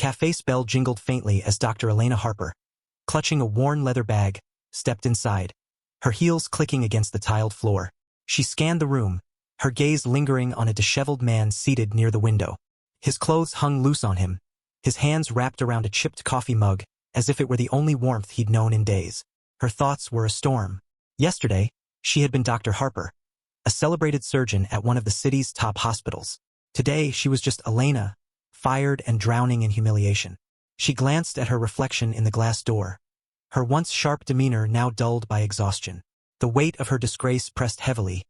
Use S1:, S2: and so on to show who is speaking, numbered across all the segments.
S1: cafe's bell jingled faintly as Dr. Elena Harper, clutching a worn leather bag, stepped inside, her heels clicking against the tiled floor. She scanned the room, her gaze lingering on a disheveled man seated near the window. His clothes hung loose on him, his hands wrapped around a chipped coffee mug, as if it were the only warmth he'd known in days. Her thoughts were a storm. Yesterday, she had been Dr. Harper, a celebrated surgeon at one of the city's top hospitals. Today, she was just Elena, fired and drowning in humiliation. She glanced at her reflection in the glass door, her once sharp demeanor now dulled by exhaustion. The weight of her disgrace pressed heavily,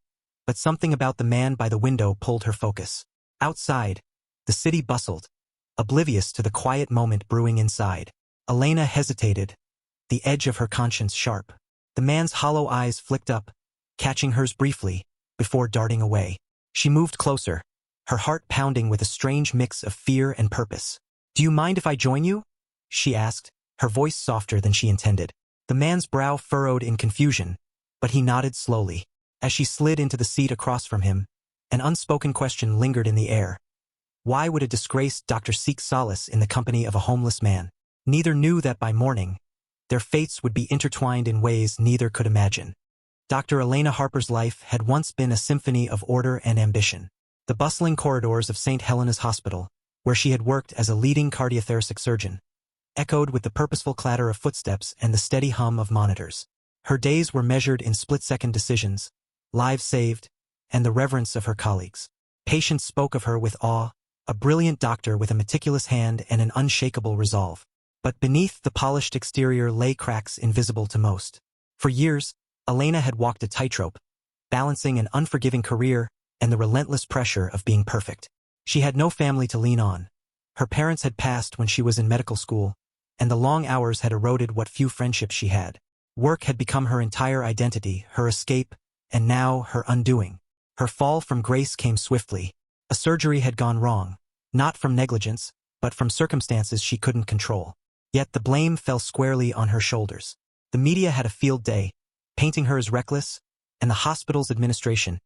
S1: but something about the man by the window pulled her focus. Outside, the city bustled, oblivious to the quiet moment brewing inside. Elena hesitated, the edge of her conscience sharp. The man's hollow eyes flicked up, catching hers briefly, before darting away. She moved closer, her heart pounding with a strange mix of fear and purpose. "Do you mind if I join you?" she asked, her voice softer than she intended. The man's brow furrowed in confusion, but he nodded slowly. As she slid into the seat across from him, an unspoken question lingered in the air. Why would a disgraced doctor seek solace in the company of a homeless man? Neither knew that by morning, their fates would be intertwined in ways neither could imagine. Dr. Elena Harper's life had once been a symphony of order and ambition. The bustling corridors of St. Helena's Hospital, where she had worked as a leading cardiothoracic surgeon, echoed with the purposeful clatter of footsteps and the steady hum of monitors. Her days were measured in split-second decisions, lives saved, and the reverence of her colleagues. Patients spoke of her with awe, a brilliant doctor with a meticulous hand and an unshakable resolve. But beneath the polished exterior lay cracks invisible to most. For years, Elena had walked a tightrope, balancing an unforgiving career and the relentless pressure of being perfect. She had no family to lean on. Her parents had passed when she was in medical school, and the long hours had eroded what few friendships she had. Work had become her entire identity, her escape, and now her undoing. Her fall from grace came swiftly. A surgery had gone wrong, not from negligence, but from circumstances she couldn't control. Yet the blame fell squarely on her shoulders. The media had a field day, painting her as reckless, and the hospital's administration,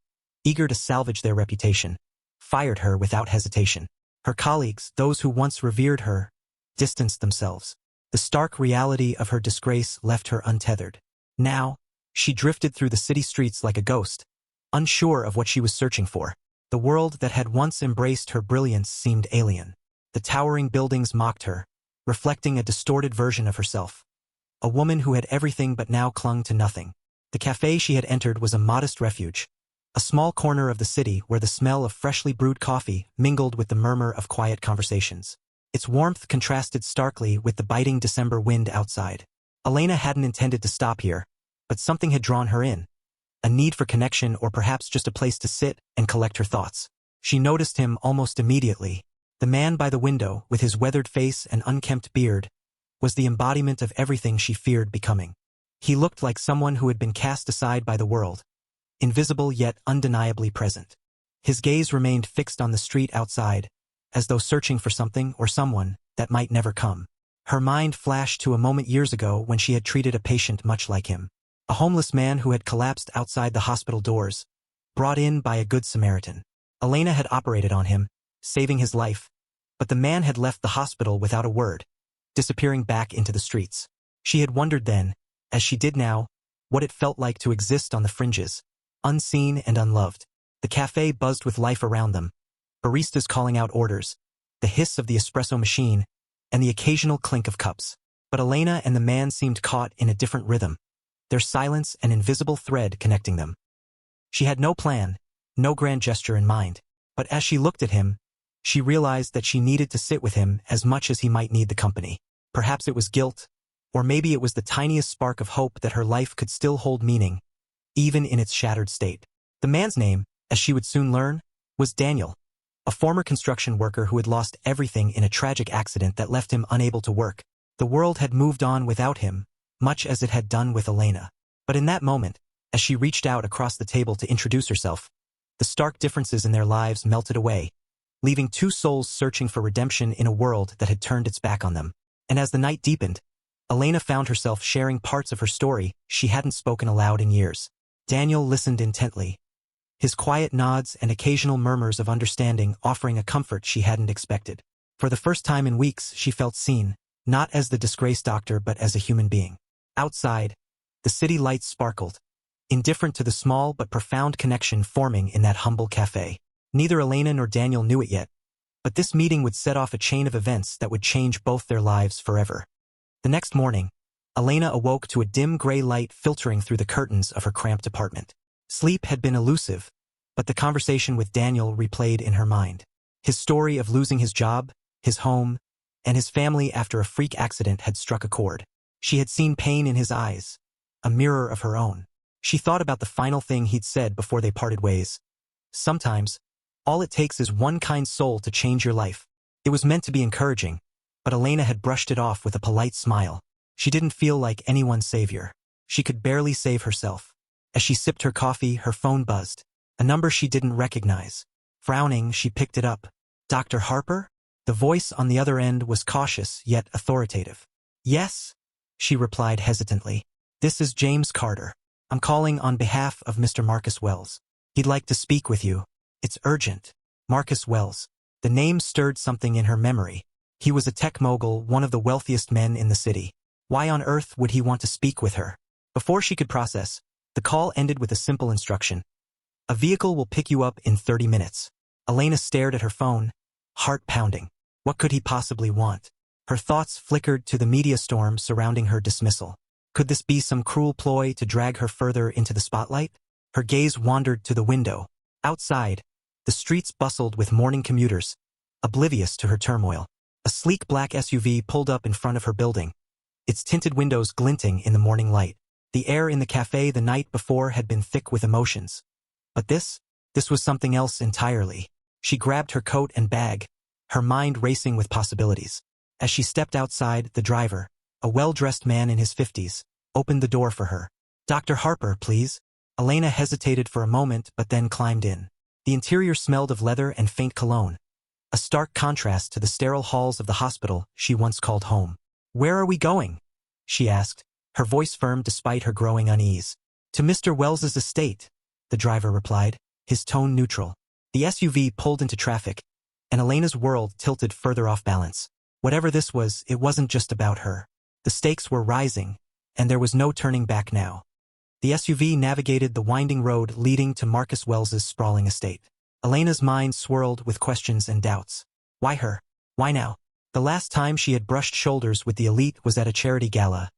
S1: eager to salvage their reputation, fired her without hesitation. Her colleagues, those who once revered her, distanced themselves. The stark reality of her disgrace left her untethered. Now, she drifted through the city streets like a ghost, unsure of what she was searching for. The world that had once embraced her brilliance seemed alien. The towering buildings mocked her, reflecting a distorted version of herself. A woman who had everything but now clung to nothing. The cafe she had entered was a modest refuge, a small corner of the city where the smell of freshly brewed coffee mingled with the murmur of quiet conversations. Its warmth contrasted starkly with the biting December wind outside. Elena hadn't intended to stop here, but something had drawn her in. A need for connection, or perhaps just a place to sit and collect her thoughts. She noticed him almost immediately. The man by the window, with his weathered face and unkempt beard, was the embodiment of everything she feared becoming. He looked like someone who had been cast aside by the world, invisible yet undeniably present. His gaze remained fixed on the street outside, as though searching for something or someone that might never come. Her mind flashed to a moment years ago when she had treated a patient much like him. A homeless man who had collapsed outside the hospital doors, brought in by a good Samaritan. Elena had operated on him, saving his life, but the man had left the hospital without a word, disappearing back into the streets. She had wondered then, as she did now, what it felt like to exist on the fringes, unseen and unloved. The cafe buzzed with life around them, baristas calling out orders, the hiss of the espresso machine, and the occasional clink of cups. But Elena and the man seemed caught in a different rhythm, their silence an invisible thread connecting them. She had no plan, no grand gesture in mind, but as she looked at him, she realized that she needed to sit with him as much as he might need the company. Perhaps it was guilt, or maybe it was the tiniest spark of hope that her life could still hold meaning, even in its shattered state. The man's name, as she would soon learn, was Daniel, a former construction worker who had lost everything in a tragic accident that left him unable to work. The world had moved on without him, much as it had done with Elena. But in that moment, as she reached out across the table to introduce herself, the stark differences in their lives melted away, leaving two souls searching for redemption in a world that had turned its back on them. And as the night deepened, Elena found herself sharing parts of her story she hadn't spoken aloud in years. Daniel listened intently, his quiet nods and occasional murmurs of understanding offering a comfort she hadn't expected. For the first time in weeks, she felt seen, not as the disgraced doctor but as a human being. Outside, the city lights sparkled, indifferent to the small but profound connection forming in that humble cafe. Neither Elena nor Daniel knew it yet, but this meeting would set off a chain of events that would change both their lives forever. The next morning, Elena awoke to a dim gray light filtering through the curtains of her cramped apartment. Sleep had been elusive, but the conversation with Daniel replayed in her mind. His story of losing his job, his home, and his family after a freak accident had struck a chord. She had seen pain in his eyes, a mirror of her own. She thought about the final thing he'd said before they parted ways. Sometimes, all it takes is one kind soul to change your life. It was meant to be encouraging, but Elena had brushed it off with a polite smile. She didn't feel like anyone's savior. She could barely save herself. As she sipped her coffee, her phone buzzed. A number she didn't recognize. Frowning, she picked it up. Dr. Harper? The voice on the other end was cautious, yet authoritative. Yes, she replied hesitantly. This is James Carter. I'm calling on behalf of Mr. Marcus Wells. He'd like to speak with you. It's urgent. Marcus Wells. The name stirred something in her memory. He was a tech mogul, one of the wealthiest men in the city. Why on earth would he want to speak with her? Before she could process, the call ended with a simple instruction. A vehicle will pick you up in 30 minutes. Elena stared at her phone, heart pounding. What could he possibly want? Her thoughts flickered to the media storm surrounding her dismissal. Could this be some cruel ploy to drag her further into the spotlight? Her gaze wandered to the window. Outside, the streets bustled with morning commuters, oblivious to her turmoil. A sleek black SUV pulled up in front of her building, its tinted windows glinting in the morning light. The air in the cafe the night before had been thick with emotions. But this was something else entirely. She grabbed her coat and bag, her mind racing with possibilities. As she stepped outside, the driver, a well-dressed man in his 50s, opened the door for her. Dr. Harper, please. Elena hesitated for a moment but then climbed in. The interior smelled of leather and faint cologne, a stark contrast to the sterile halls of the hospital she once called home. Where are we going? She asked, her voice firm despite her growing unease. To Mr. Wells's estate, the driver replied, his tone neutral. The SUV pulled into traffic, and Elena's world tilted further off balance. Whatever this was, it wasn't just about her. The stakes were rising, and there was no turning back now. The SUV navigated the winding road leading to Marcus Wells's sprawling estate. Elena's mind swirled with questions and doubts. Why her? Why now? The last time she had brushed shoulders with the elite was at a charity gala,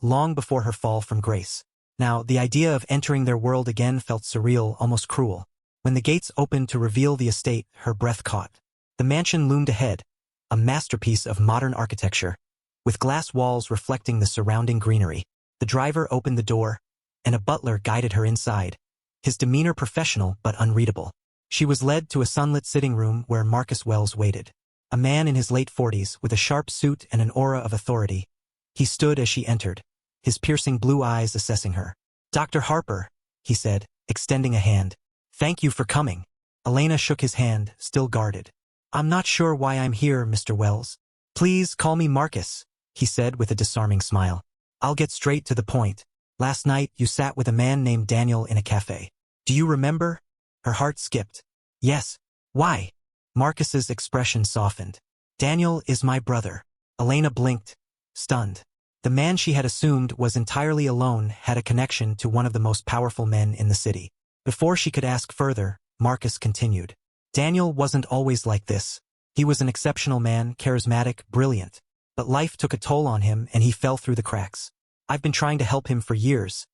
S1: long before her fall from grace. Now, the idea of entering their world again felt surreal, almost cruel. When the gates opened to reveal the estate, her breath caught. The mansion loomed ahead, a masterpiece of modern architecture, with glass walls reflecting the surrounding greenery. The driver opened the door, and a butler guided her inside, his demeanor professional but unreadable. She was led to a sunlit sitting room where Marcus Wells waited. A man in his late 40s with a sharp suit and an aura of authority. He stood as she entered, his piercing blue eyes assessing her. Dr. Harper, he said, extending a hand. Thank you for coming. Elena shook his hand, still guarded. I'm not sure why I'm here, Mr. Wells. Please call me Marcus, he said with a disarming smile. I'll get straight to the point. Last night you sat with a man named Daniel in a cafe. Do you remember? Her heart skipped. Yes. Why? Marcus's expression softened. Daniel is my brother. Elena blinked, stunned. The man she had assumed was entirely alone had a connection to one of the most powerful men in the city. Before she could ask further, Marcus continued. Daniel wasn't always like this. He was an exceptional man, charismatic, brilliant. But life took a toll on him and he fell through the cracks. I've been trying to help him for years,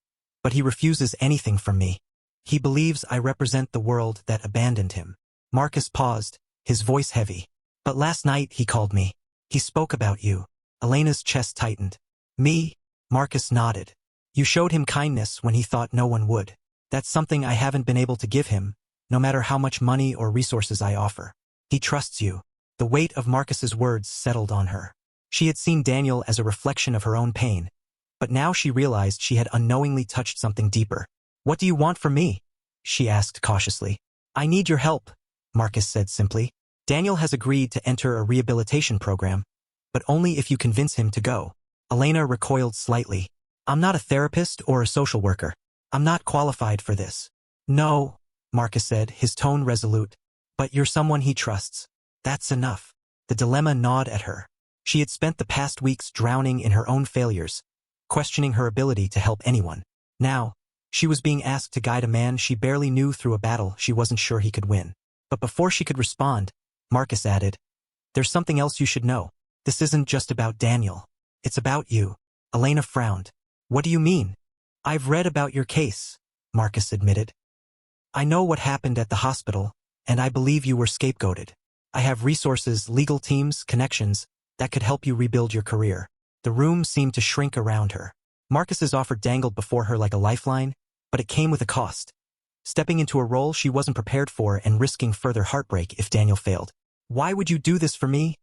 S1: but he refuses anything from me. He believes I represent the world that abandoned him. Marcus paused, his voice heavy. But last night he called me. He spoke about you. Elena's chest tightened. Me? Marcus nodded. You showed him kindness when he thought no one would. That's something I haven't been able to give him, no matter how much money or resources I offer. He trusts you. The weight of Marcus's words settled on her. She had seen Daniel as a reflection of her own pain, but now she realized she had unknowingly touched something deeper. What do you want from me? She asked cautiously. I need your help, Marcus said simply. Daniel has agreed to enter a rehabilitation program, but only if you convince him to go. Elena recoiled slightly. I'm not a therapist or a social worker. I'm not qualified for this. No, Marcus said, his tone resolute. But you're someone he trusts. That's enough. The dilemma gnawed at her. She had spent the past weeks drowning in her own failures, questioning her ability to help anyone. Now, she was being asked to guide a man she barely knew through a battle she wasn't sure he could win. But before she could respond, Marcus added, "There's something else you should know. This isn't just about Daniel. It's about you." Elena frowned. "What do you mean?" "I've read about your case," Marcus admitted. "I know what happened at the hospital, and I believe you were scapegoated. I have resources, legal teams, connections, that could help you rebuild your career." The room seemed to shrink around her. Marcus's offer dangled before her like a lifeline, but it came with a cost. Stepping into a role she wasn't prepared for and risking further heartbreak if Daniel failed. "Why would you do this for me?"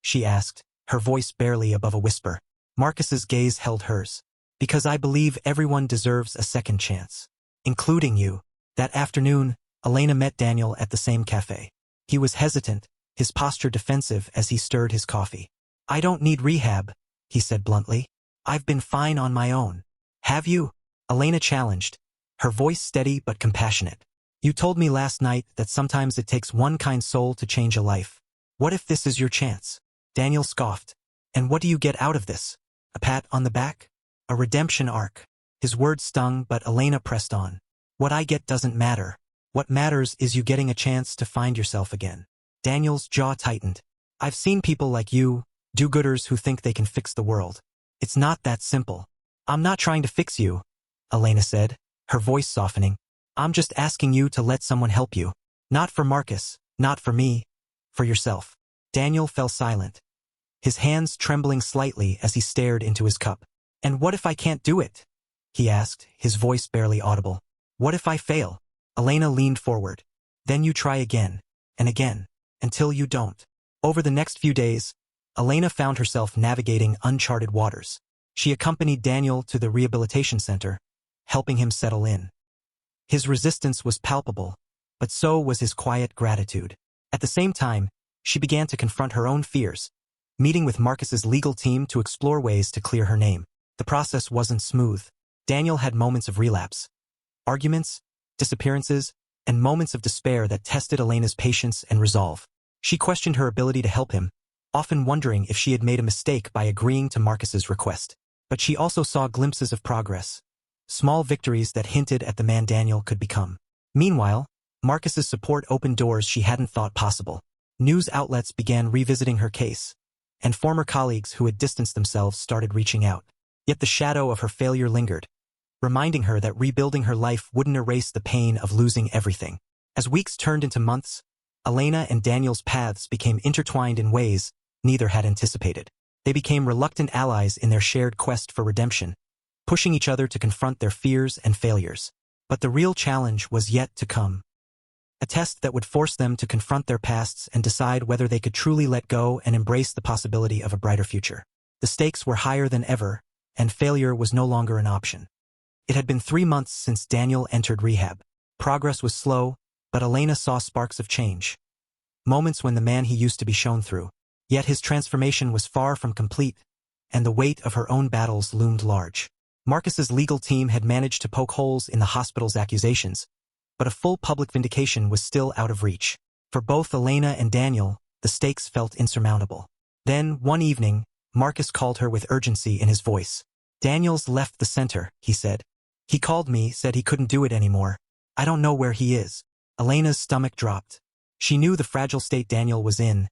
S1: she asked, her voice barely above a whisper. Marcus's gaze held hers. "Because I believe everyone deserves a second chance. Including you." That afternoon, Elena met Daniel at the same cafe. He was hesitant, his posture defensive as he stirred his coffee. "I don't need rehab," he said bluntly. "I've been fine on my own." "Have you?" Elena challenged, her voice steady but compassionate. "You told me last night that sometimes it takes one kind soul to change a life. What if this is your chance?" Daniel scoffed. "And what do you get out of this? A pat on the back? A redemption arc?" His words stung, but Elena pressed on. "What I get doesn't matter. What matters is you getting a chance to find yourself again." Daniel's jaw tightened. "I've seen people like you, do-gooders who think they can fix the world. It's not that simple." "I'm not trying to fix you," Elena said, her voice softening. "I'm just asking you to let someone help you. Not for Marcus, not for me, for yourself." Daniel fell silent, his hands trembling slightly as he stared into his cup. "And what if I can't do it?" he asked, his voice barely audible. "What if I fail?" Elena leaned forward. "Then you try again, and again, until you don't." Over the next few days, Elena found herself navigating uncharted waters. She accompanied Daniel to the rehabilitation center, helping him settle in. His resistance was palpable, but so was his quiet gratitude. At the same time, she began to confront her own fears, meeting with Marcus's legal team to explore ways to clear her name. The process wasn't smooth. Daniel had moments of relapse, arguments, disappearances, and moments of despair that tested Elena's patience and resolve. She questioned her ability to help him, often wondering if she had made a mistake by agreeing to Marcus's request. But she also saw glimpses of progress, small victories that hinted at the man Daniel could become. Meanwhile, Marcus's support opened doors she hadn't thought possible. News outlets began revisiting her case, and former colleagues who had distanced themselves started reaching out. Yet the shadow of her failure lingered, reminding her that rebuilding her life wouldn't erase the pain of losing everything. As weeks turned into months, Elena and Daniel's paths became intertwined in ways neither had anticipated. They became reluctant allies in their shared quest for redemption, pushing each other to confront their fears and failures. But the real challenge was yet to come. A test that would force them to confront their pasts and decide whether they could truly let go and embrace the possibility of a brighter future. The stakes were higher than ever, and failure was no longer an option. It had been 3 months since Daniel entered rehab. Progress was slow, but Elena saw sparks of change. Moments when the man he used to be shone through. Yet his transformation was far from complete, and the weight of her own battles loomed large. Marcus's legal team had managed to poke holes in the hospital's accusations, but a full public vindication was still out of reach. For both Elena and Daniel, the stakes felt insurmountable. Then, one evening, Marcus called her with urgency in his voice. "Daniel's left the center," he said. "He called me, said he couldn't do it anymore. I don't know where he is." Elena's stomach dropped. She knew the fragile state Daniel was in,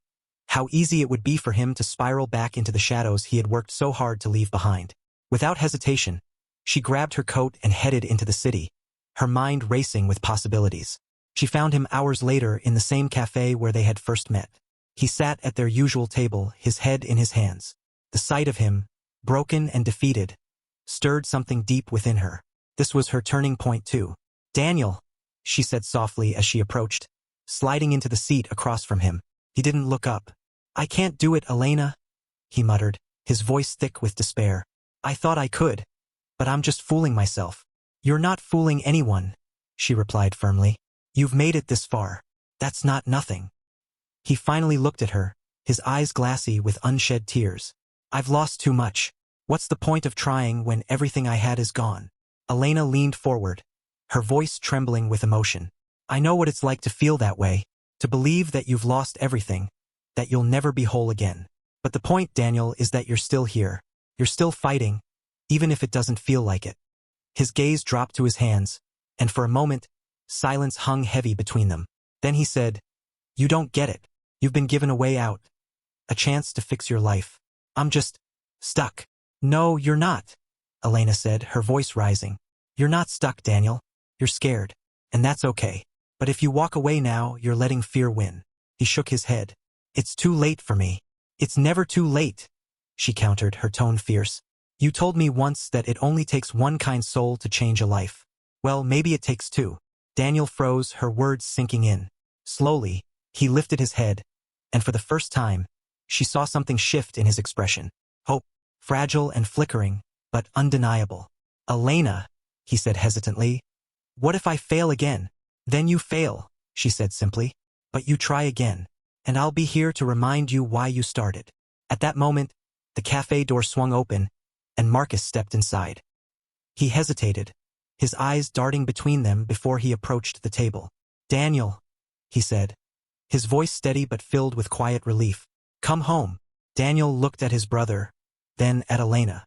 S1: how easy it would be for him to spiral back into the shadows he had worked so hard to leave behind. Without hesitation, she grabbed her coat and headed into the city, her mind racing with possibilities. She found him hours later in the same cafe where they had first met. He sat at their usual table, his head in his hands. The sight of him, broken and defeated, stirred something deep within her. This was her turning point too. "Daniel," she said softly as she approached, sliding into the seat across from him. He didn't look up. "I can't do it, Elena," he muttered, his voice thick with despair. "I thought I could, but I'm just fooling myself." "You're not fooling anyone," she replied firmly. "You've made it this far. That's not nothing." He finally looked at her, his eyes glassy with unshed tears. "I've lost too much. What's the point of trying when everything I had is gone?" Elena leaned forward, her voice trembling with emotion. "I know what it's like to feel that way, to believe that you've lost everything, that you'll never be whole again. But the point, Daniel, is that you're still here. You're still fighting, even if it doesn't feel like it. His gaze dropped to his hands, and for a moment, silence hung heavy between them. Then he said, "You don't get it. You've been given a way out. A chance to fix your life. I'm just stuck." "No, you're not," Elena said, her voice rising. "You're not stuck, Daniel. You're scared. And that's okay. But if you walk away now, you're letting fear win." He shook his head. "It's too late for me." "It's never too late," she countered, her tone fierce. "You told me once that it only takes one kind soul to change a life. Well, maybe it takes two." Daniel froze, her words sinking in. Slowly, he lifted his head, and for the first time, she saw something shift in his expression. Hope, fragile and flickering, but undeniable. "Elena," he said hesitantly, "what if I fail again?" "Then you fail," she said simply. "But you try again, and I'll be here to remind you why you started." At that moment, the cafe door swung open, and Marcus stepped inside. He hesitated, his eyes darting between them before he approached the table. "Daniel," he said, his voice steady but filled with quiet relief. "Come home." Daniel looked at his brother, then at Elena.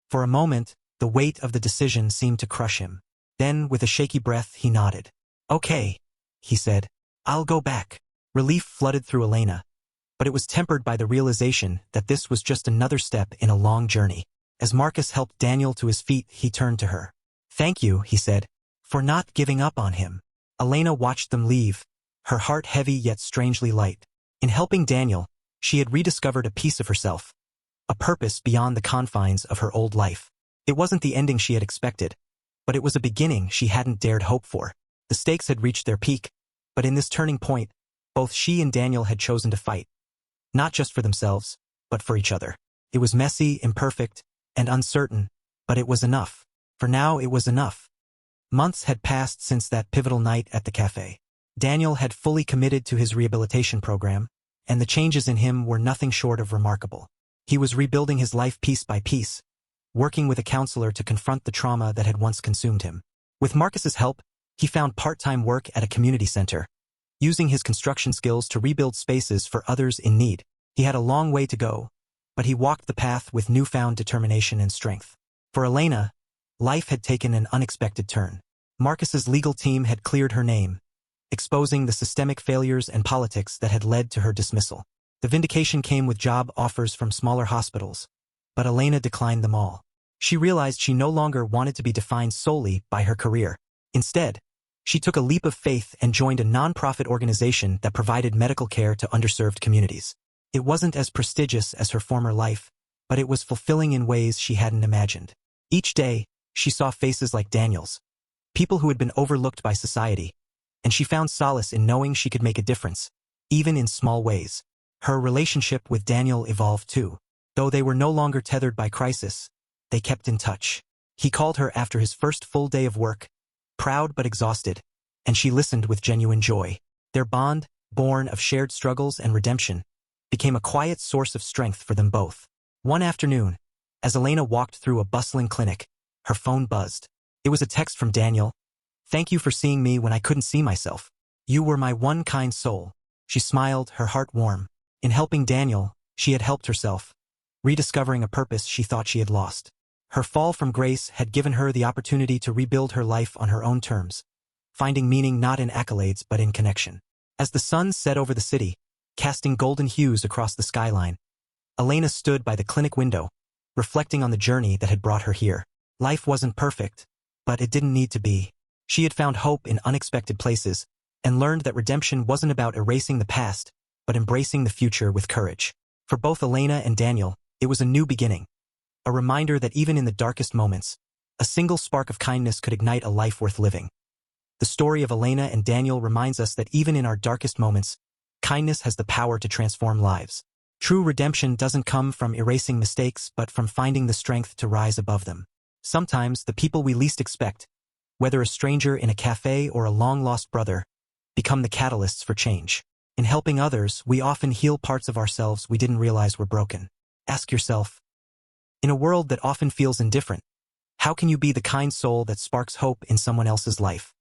S1: For a moment, the weight of the decision seemed to crush him. Then, with a shaky breath, he nodded. "Okay," he said. "I'll go back." Relief flooded through Elena, but it was tempered by the realization that this was just another step in a long journey. As Marcus helped Daniel to his feet, he turned to her. "Thank you," he said, "for not giving up on him." Elena watched them leave, her heart heavy yet strangely light. In helping Daniel, she had rediscovered a piece of herself, a purpose beyond the confines of her old life. It wasn't the ending she had expected, but it was a beginning she hadn't dared hope for. The stakes had reached their peak, but in this turning point, both she and Daniel had chosen to fight. Not just for themselves, but for each other. It was messy, imperfect, and uncertain, but it was enough. For now, it was enough. Months had passed since that pivotal night at the cafe. Daniel had fully committed to his rehabilitation program, and the changes in him were nothing short of remarkable. He was rebuilding his life piece by piece, working with a counselor to confront the trauma that had once consumed him. With Marcus's help, he found part-time work at a community center, using his construction skills to rebuild spaces for others in need. He had a long way to go, but he walked the path with newfound determination and strength. For Elena, life had taken an unexpected turn. Marcus's legal team had cleared her name, exposing the systemic failures and politics that had led to her dismissal. The vindication came with job offers from smaller hospitals, but Elena declined them all. She realized she no longer wanted to be defined solely by her career. Instead, she took a leap of faith and joined a nonprofit organization that provided medical care to underserved communities. It wasn't as prestigious as her former life, but it was fulfilling in ways she hadn't imagined. Each day, she saw faces like Daniel's, people who had been overlooked by society, and she found solace in knowing she could make a difference, even in small ways. Her relationship with Daniel evolved too. Though they were no longer tethered by crisis, they kept in touch. He called her after his first full day of work, proud but exhausted, and she listened with genuine joy. Their bond, born of shared struggles and redemption, became a quiet source of strength for them both. One afternoon, as Elena walked through a bustling clinic, her phone buzzed. It was a text from Daniel. "Thank you for seeing me when I couldn't see myself. You were my one kind soul." She smiled, her heart warm. In helping Daniel, she had helped herself, rediscovering a purpose she thought she had lost. Her fall from grace had given her the opportunity to rebuild her life on her own terms, finding meaning not in accolades but in connection. As the sun set over the city, casting golden hues across the skyline, Elena stood by the clinic window, reflecting on the journey that had brought her here. Life wasn't perfect, but it didn't need to be. She had found hope in unexpected places, and learned that redemption wasn't about erasing the past, but embracing the future with courage. For both Elena and Daniel, it was a new beginning, a reminder that even in the darkest moments, a single spark of kindness could ignite a life worth living. The story of Elena and Daniel reminds us that even in our darkest moments, kindness has the power to transform lives. True redemption doesn't come from erasing mistakes but from finding the strength to rise above them. Sometimes the people we least expect, whether a stranger in a cafe or a long-lost brother, become the catalysts for change. In helping others, we often heal parts of ourselves we didn't realize were broken. Ask yourself, in a world that often feels indifferent, how can you be the kind soul that sparks hope in someone else's life?